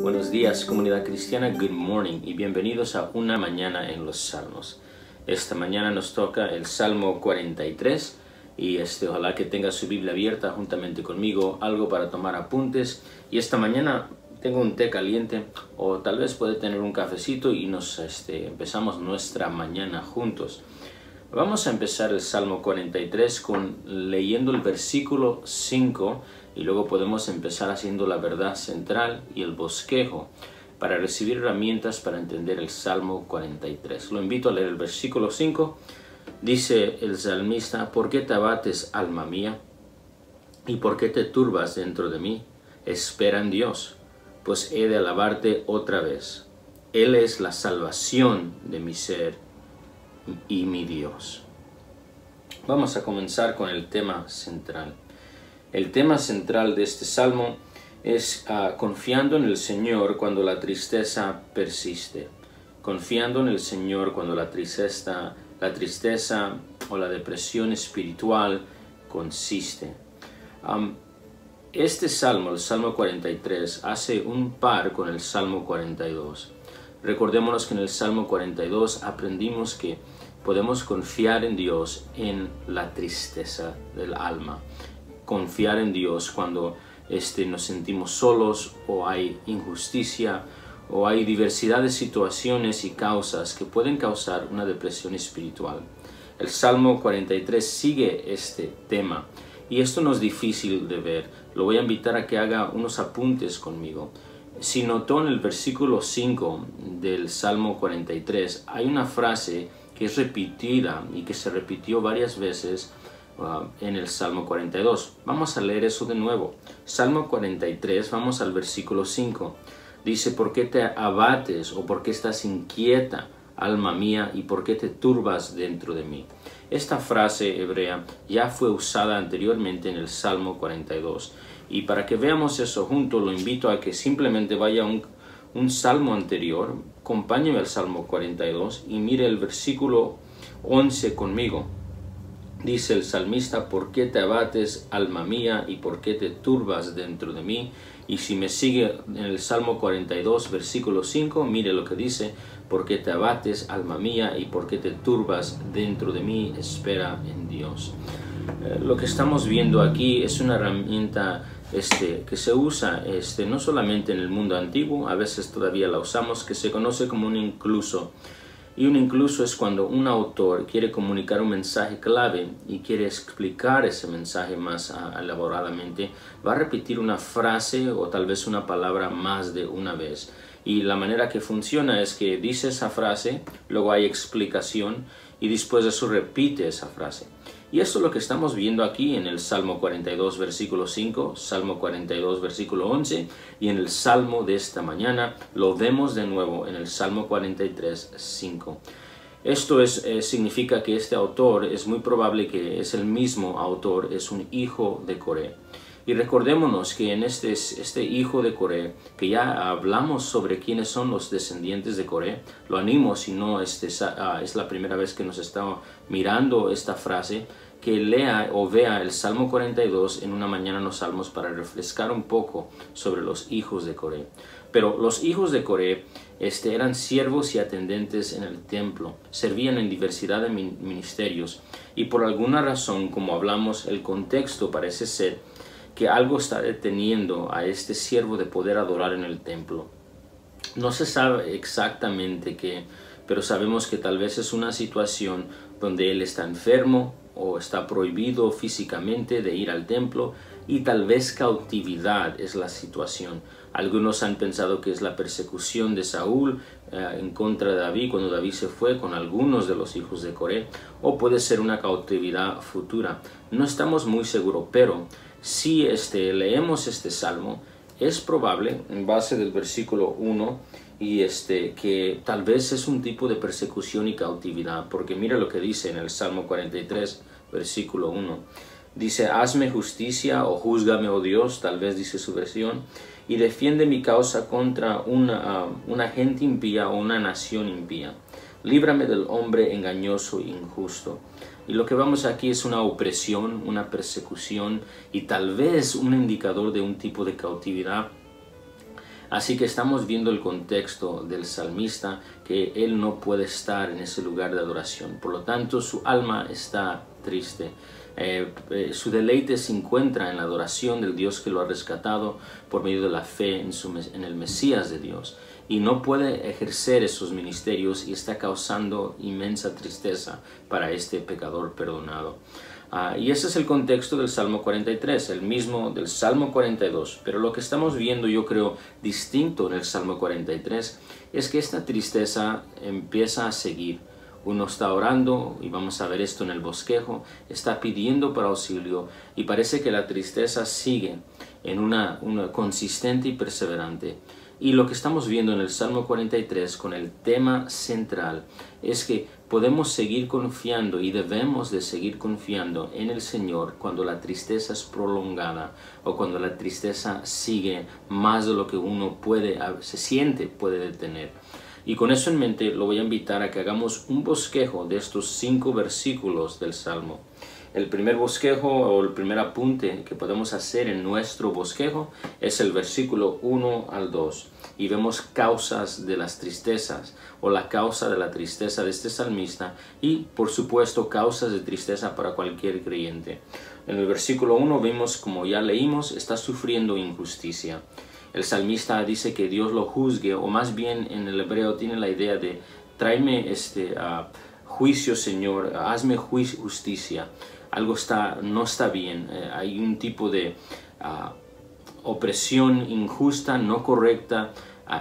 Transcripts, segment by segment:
Buenos días, comunidad cristiana, good morning y bienvenidos a una mañana en los Salmos. Esta mañana nos toca el Salmo 43 y ojalá que tenga su Biblia abierta juntamente conmigo, algo para tomar apuntes. Y esta mañana tengo un té caliente o tal vez puede tener un cafecito y nos empezamos nuestra mañana juntos. Vamos a empezar el Salmo 43 leyendo el versículo 5 y luego podemos empezar haciendo la verdad central y el bosquejo para recibir herramientas para entender el Salmo 43. Lo invito a leer el versículo 5. Dice el salmista: ¿Por qué te abates, alma mía? ¿Y por qué te turbas dentro de mí? Espera en Dios, pues he de alabarte otra vez. Él es la salvación de mi ser y mi Dios. Vamos a comenzar con el tema central. El tema central de este salmo es confiando en el Señor cuando la tristeza persiste. Confiando en el Señor cuando la tristeza o la depresión espiritual consiste. Este salmo, el Salmo 43, hace un par con el Salmo 42. Recordémonos que en el Salmo 42 aprendimos que podemos confiar en Dios en la tristeza del alma. Confiar en Dios cuando nos sentimos solos o hay injusticia o hay diversidad de situaciones y causas que pueden causar una depresión espiritual. El Salmo 43 sigue este tema y esto no es difícil de ver. Lo voy a invitar a que haga unos apuntes conmigo. Si notó en el versículo 5 del Salmo 43 hay una frase que es repetida y que se repitió varias veces en el Salmo 42. Vamos a leer eso de nuevo. Salmo 43, vamos al versículo 5. Dice: ¿por qué te abates o por qué estás inquieta, alma mía, y por qué te turbas dentro de mí? Esta frase hebrea ya fue usada anteriormente en el Salmo 42. Y para que veamos eso juntos, lo invito a que simplemente vaya a un salmo anterior, acompáñeme al Salmo 42 y mire el versículo 11 conmigo. Dice el salmista: ¿por qué te abates, alma mía, y por qué te turbas dentro de mí? Y si me sigue en el Salmo 42, versículo 5, mire lo que dice: ¿por qué te abates, alma mía, y por qué te turbas dentro de mí? Espera en Dios. Lo que estamos viendo aquí es una herramienta que se usa no solamente en el mundo antiguo, a veces todavía la usamos, que se conoce como un incluso. Y un incluso es cuando un autor quiere comunicar un mensaje clave y quiere explicar ese mensaje más elaboradamente. Va a repetir una frase o tal vez una palabra más de una vez. Y la manera que funciona es que dice esa frase, luego hay explicación y después de eso repite esa frase. Y esto es lo que estamos viendo aquí en el Salmo 42, versículo 5, Salmo 42, versículo 11, y en el Salmo de esta mañana lo vemos de nuevo en el Salmo 43, 5. Esto significa que este autor es muy probable que es el mismo autor, es un hijo de Coré. Y recordémonos que en este hijo de Coré, que ya hablamos sobre quiénes son los descendientes de Coré, lo animo, si no es la primera vez que nos está mirando esta frase, que lea o vea el Salmo 42 en una mañana en los Salmos para refrescar un poco sobre los hijos de Coré. Pero los hijos de Coré eran siervos y atendentes en el templo, servían en diversidad de ministerios y por alguna razón, como hablamos, el contexto parece ser que algo está deteniendo a este siervo de poder adorar en el templo. No se sabe exactamente qué, pero sabemos que tal vez es una situación donde él está enfermo o está prohibido físicamente de ir al templo y tal vez cautividad es la situación. Algunos han pensado que es la persecución de Saúl en contra de David cuando David se fue con algunos de los hijos de Coré, o puede ser una cautividad futura. No estamos muy seguros, pero si leemos este salmo, es probable, en base del versículo 1, y que tal vez es un tipo de persecución y cautividad, porque mira lo que dice en el Salmo 43, versículo 1. Dice: hazme justicia o júzgame, oh Dios, tal vez dice su versión, y defiende mi causa contra una gente impía o una nación impía. líbrame del hombre engañoso e injusto. Y lo que vemos aquí es una opresión, una persecución y tal vez un indicador de un tipo de cautividad. Así que estamos viendo el contexto del salmista, que él no puede estar en ese lugar de adoración. Por lo tanto, su alma está triste. Su deleite se encuentra en la adoración del Dios que lo ha rescatado por medio de la fe en el Mesías de Dios. Y no puede ejercer esos ministerios y está causando inmensa tristeza para este pecador perdonado. Y ese es el contexto del Salmo 43, el mismo del Salmo 42. Pero lo que estamos viendo, yo creo, distinto en el Salmo 43, es que esta tristeza empieza a seguir. Uno está orando, y vamos a ver esto en el bosquejo, está pidiendo para auxilio, y parece que la tristeza sigue en una consistente y perseverante. Y lo que estamos viendo en el Salmo 43 con el tema central es que podemos seguir confiando y debemos de seguir confiando en el Señor cuando la tristeza es prolongada o cuando la tristeza sigue más de lo que uno puede detener. Y con eso en mente lo voy a invitar a que hagamos un bosquejo de estos 5 versículos del Salmo. El primer bosquejo o el primer apunte que podemos hacer en nuestro bosquejo es el versículo 1 al 2. Y vemos causas de las tristezas o la causa de la tristeza de este salmista y por supuesto causas de tristeza para cualquier creyente. En el versículo 1 vemos, como ya leímos, está sufriendo injusticia. El salmista dice que Dios lo juzgue, o más bien en el hebreo tiene la idea de tráeme juicio, Señor, hazme justicia. Algo no está bien, hay un tipo de opresión injusta, no correcta,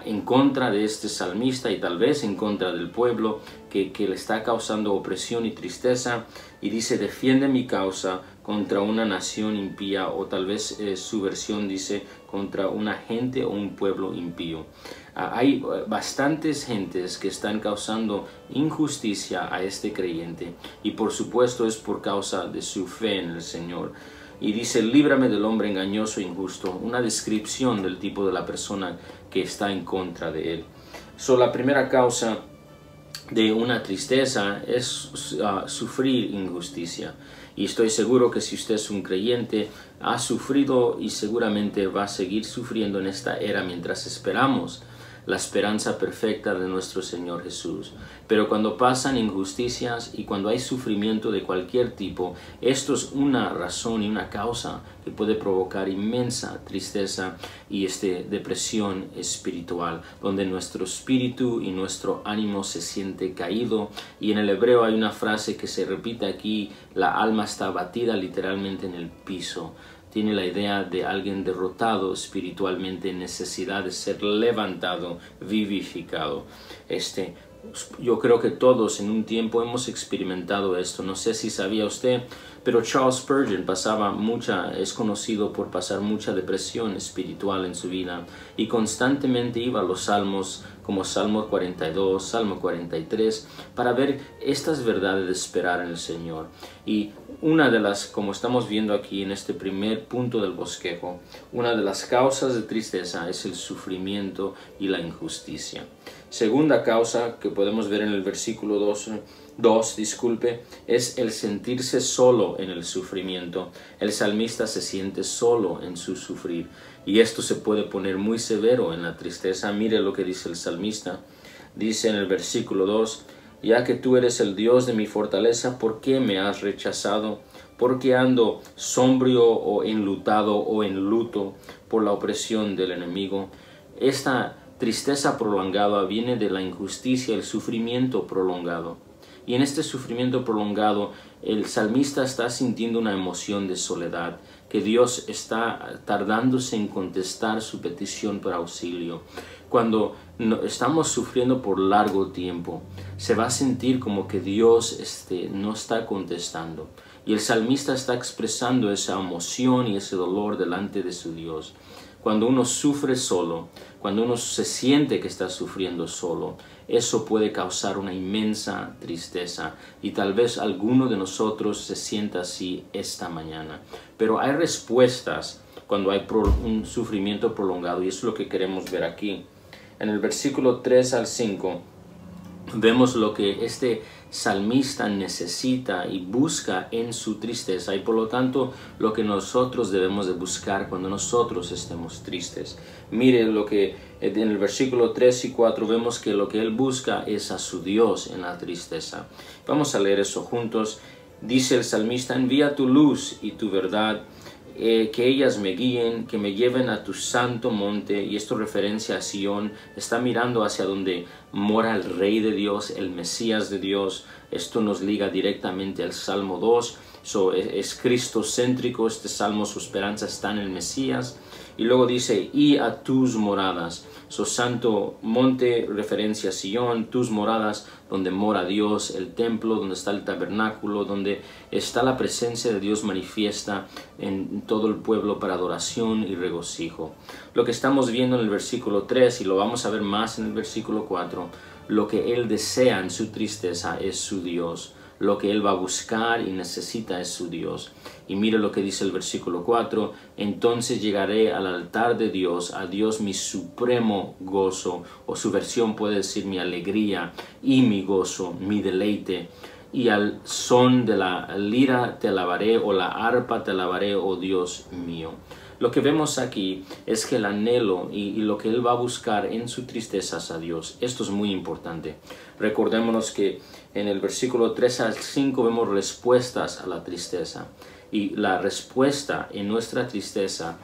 en contra de este salmista y tal vez en contra del pueblo que le está causando opresión y tristeza, y dice defiende mi causa contra una nación impía, o tal vez su versión dice contra una gente o un pueblo impío. Hay bastantes gentes que están causando injusticia a este creyente y por supuesto es por causa de su fe en el Señor. Y dice, líbrame del hombre engañoso e injusto, una descripción del tipo de la persona que está en contra de él. La primera causa de una tristeza es sufrir injusticia. Y estoy seguro que si usted es un creyente, ha sufrido y seguramente va a seguir sufriendo en esta era mientras esperamos la esperanza perfecta de nuestro Señor Jesús. Pero cuando pasan injusticias y cuando hay sufrimiento de cualquier tipo, esto es una razón y una causa que puede provocar inmensa tristeza y depresión espiritual, donde nuestro espíritu y nuestro ánimo se siente caído. Y en el hebreo hay una frase que se repite aquí, la alma está abatida literalmente en el piso. Tiene la idea de alguien derrotado espiritualmente en necesidad de ser levantado, vivificado. Yo creo que todos en un tiempo hemos experimentado esto. No sé si sabía usted, pero Charles Spurgeon es conocido por pasar mucha depresión espiritual en su vida y constantemente iba a los salmos como Salmo 42, Salmo 43 para ver estas verdades de esperar en el Señor. Y una de las, como estamos viendo aquí en este primer punto del bosquejo, una de las causas de tristeza es el sufrimiento y la injusticia. Segunda causa que podemos ver en el versículo 2, es el sentirse solo en el sufrimiento. El salmista se siente solo en su sufrir y esto se puede poner muy severo en la tristeza. Mire lo que dice el salmista. Dice en el versículo 2, ya que tú eres el Dios de mi fortaleza, ¿por qué me has rechazado? ¿Por qué ando sombrío o enlutado o en luto por la opresión del enemigo? Esta tristeza prolongada viene de la injusticia, el sufrimiento prolongado. Y en este sufrimiento prolongado, el salmista está sintiendo una emoción de soledad, que Dios está tardándose en contestar su petición por auxilio. Cuando estamos sufriendo por largo tiempo, se va a sentir como que Dios no está contestando. Y el salmista está expresando esa emoción y ese dolor delante de su Dios. Cuando uno sufre solo, cuando uno se siente que está sufriendo solo, eso puede causar una inmensa tristeza y tal vez alguno de nosotros se sienta así esta mañana. Pero hay respuestas cuando hay un sufrimiento prolongado y eso es lo que queremos ver aquí. En el versículo 3 al 5 vemos lo que este salmista necesita y busca en su tristeza, y por lo tanto lo que nosotros debemos de buscar cuando nosotros estemos tristes. Mire lo que en el versículo 3 y 4 vemos que lo que él busca es a su Dios en la tristeza. Vamos a leer eso juntos. Dice el salmista: envía tu luz y tu verdad, que ellas me guíen, que me lleven a tu santo monte. Y esto referencia a Sion, está mirando hacia donde mora el Rey de Dios, el Mesías de Dios. Esto nos liga directamente al Salmo 2, es cristocéntrico este salmo, su esperanza está en el Mesías. Y luego dice: y a tus moradas. Santo monte, referencia a Sion, tus moradas, donde mora Dios, el templo, donde está el tabernáculo, donde está la presencia de Dios manifiesta en todo el pueblo para adoración y regocijo. Lo que estamos viendo en el versículo 3, y lo vamos a ver más en el versículo 4, lo que él desea en su tristeza es su Dios. Lo que él va a buscar y necesita es su Dios. Y mire lo que dice el versículo 4: entonces llegaré al altar de Dios, a Dios mi supremo gozo, o su versión puede decir mi alegría y mi gozo, mi deleite. Y al son de la lira te alabaré, o la arpa te alabaré, oh Dios mío. Lo que vemos aquí es que el anhelo y lo que él va a buscar en su tristeza es a Dios. Esto es muy importante. Recordémonos que en el versículo 3 al 5 vemos respuestas a la tristeza. Y la respuesta en nuestra tristeza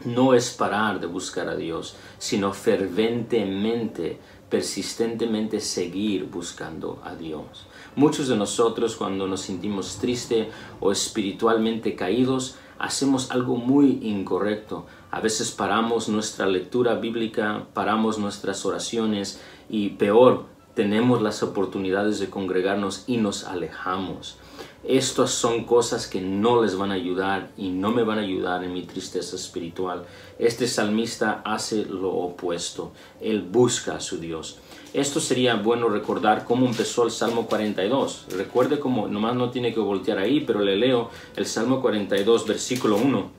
no es parar de buscar a Dios, sino ferventemente, persistentemente seguir buscando a Dios. Muchos de nosotros, cuando nos sentimos tristes o espiritualmente caídos, hacemos algo muy incorrecto. A veces paramos nuestra lectura bíblica, paramos nuestras oraciones y peor, tenemos las oportunidades de congregarnos y nos alejamos. Estas son cosas que no les van a ayudar y no me van a ayudar en mi tristeza espiritual. Este salmista hace lo opuesto. Él busca a su Dios. Esto sería bueno recordar cómo empezó el Salmo 42. Recuerde cómo, nomás no tiene que voltear ahí, pero le leo el Salmo 42, versículo 1.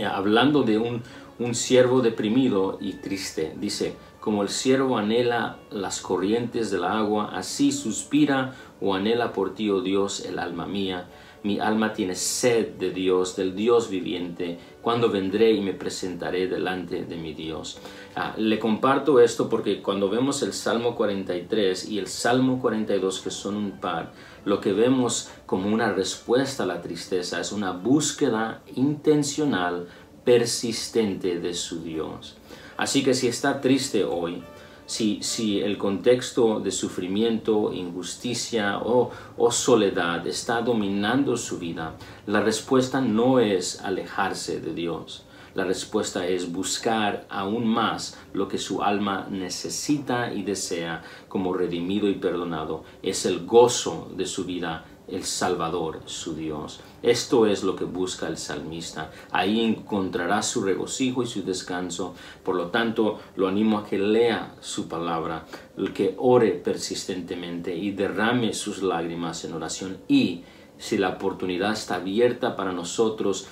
Hablando de un siervo deprimido y triste. Dice: como el siervo anhela las corrientes del agua, así suspira o anhela por ti, oh Dios, el alma mía. Mi alma tiene sed de Dios, del Dios viviente. Cuando vendré y me presentaré delante de mi Dios. Le comparto esto porque cuando vemos el Salmo 43 y el Salmo 42, que son un par, lo que vemos como una respuesta a la tristeza es una búsqueda intencional, persistente de su Dios. Así que si está triste hoy, si el contexto de sufrimiento, injusticia o soledad está dominando su vida, la respuesta no es alejarse de Dios. La respuesta es buscar aún más lo que su alma necesita y desea como redimido y perdonado. Es el gozo de su vida, el Salvador, su Dios. Esto es lo que busca el salmista. Ahí encontrará su regocijo y su descanso. Por lo tanto, lo animo a que lea su palabra, que ore persistentemente y derrame sus lágrimas en oración. Y si la oportunidad está abierta para nosotros,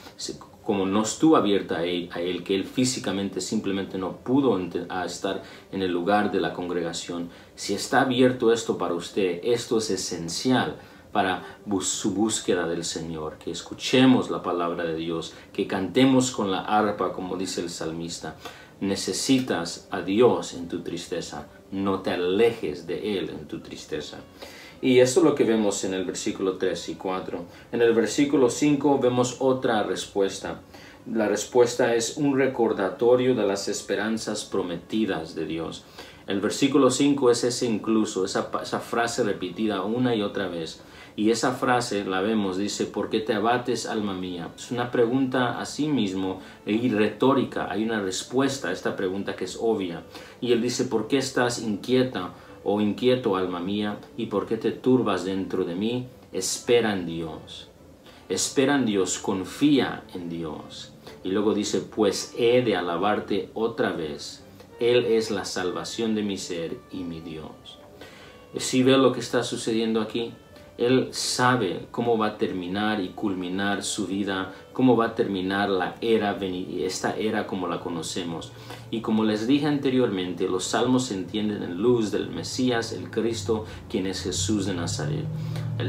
como no estuvo abierta a él, que él físicamente simplemente no pudo estar en el lugar de la congregación, si está abierto esto para usted, esto es esencial para su búsqueda del Señor, que escuchemos la palabra de Dios, que cantemos con la arpa, como dice el salmista. Necesitas a Dios en tu tristeza, no te alejes de Él en tu tristeza. Y esto es lo que vemos en el versículo 3 y 4. En el versículo 5 vemos otra respuesta. La respuesta es un recordatorio de las esperanzas prometidas de Dios. El versículo 5 es ese incluso, esa frase repetida una y otra vez. Y esa frase la vemos, dice: ¿por qué te abates, alma mía? Es una pregunta a sí mismo y retórica. Hay una respuesta a esta pregunta que es obvia. Y él dice: ¿por qué estás inquieta o inquieto, alma mía? ¿Y por qué te turbas dentro de mí? Espera en Dios. Espera en Dios, confía en Dios. Y luego dice: pues he de alabarte otra vez. Él es la salvación de mi ser y mi Dios. ¿Sí ve lo que está sucediendo aquí? Él sabe cómo va a terminar y culminar su vida, cómo va a terminar esta era como la conocemos. Y como les dije anteriormente, los salmos se entienden en luz del Mesías, el Cristo, quien es Jesús de Nazaret.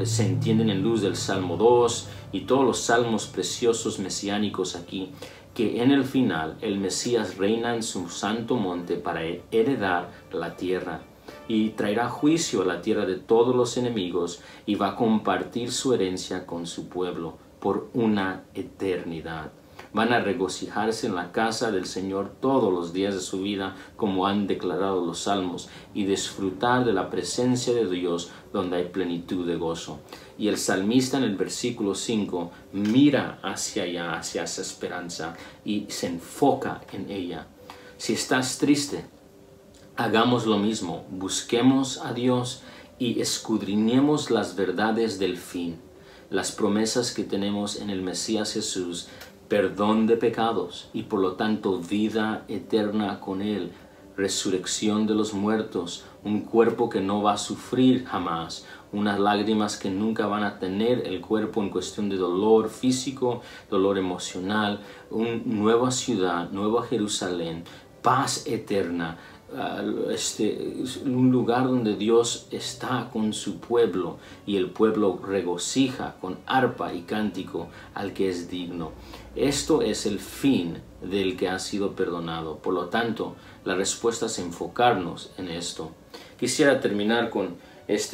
Se entienden en luz del Salmo 2 y todos los salmos preciosos mesiánicos aquí, que en el final el Mesías reina en su santo monte para heredar la tierra y traerá juicio a la tierra de todos los enemigos y va a compartir su herencia con su pueblo por una eternidad. Van a regocijarse en la casa del Señor todos los días de su vida, como han declarado los salmos, y disfrutar de la presencia de Dios donde hay plenitud de gozo. Y el salmista en el versículo 5 mira hacia allá, hacia esa esperanza, y se enfoca en ella. Si estás triste, hagamos lo mismo, busquemos a Dios y escudriñemos las verdades del fin, las promesas que tenemos en el Mesías Jesús, perdón de pecados y por lo tanto vida eterna con Él, resurrección de los muertos, un cuerpo que no va a sufrir jamás, unas lágrimas que nunca van a tener el cuerpo en cuestión de dolor físico, dolor emocional, una nueva ciudad, nueva Jerusalén, paz eterna, un lugar donde Dios está con su pueblo y el pueblo regocija con arpa y cántico al que es digno. Esto es el fin del que ha sido perdonado. Por lo tanto, la respuesta es enfocarnos en esto. Quisiera terminar con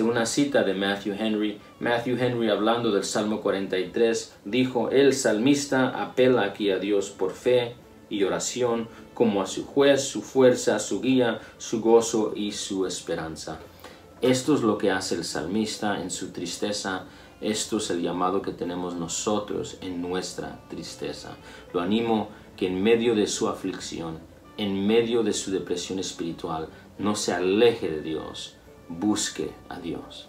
una cita de Matthew Henry. Matthew Henry, hablando del Salmo 43, dijo: el salmista apela aquí a Dios por fe y oración, como a su juez, su fuerza, su guía, su gozo y su esperanza. Esto es lo que hace el salmista en su tristeza. Esto es el llamado que tenemos nosotros en nuestra tristeza. Lo animo que en medio de su aflicción, en medio de su depresión espiritual, no se aleje de Dios, busque a Dios.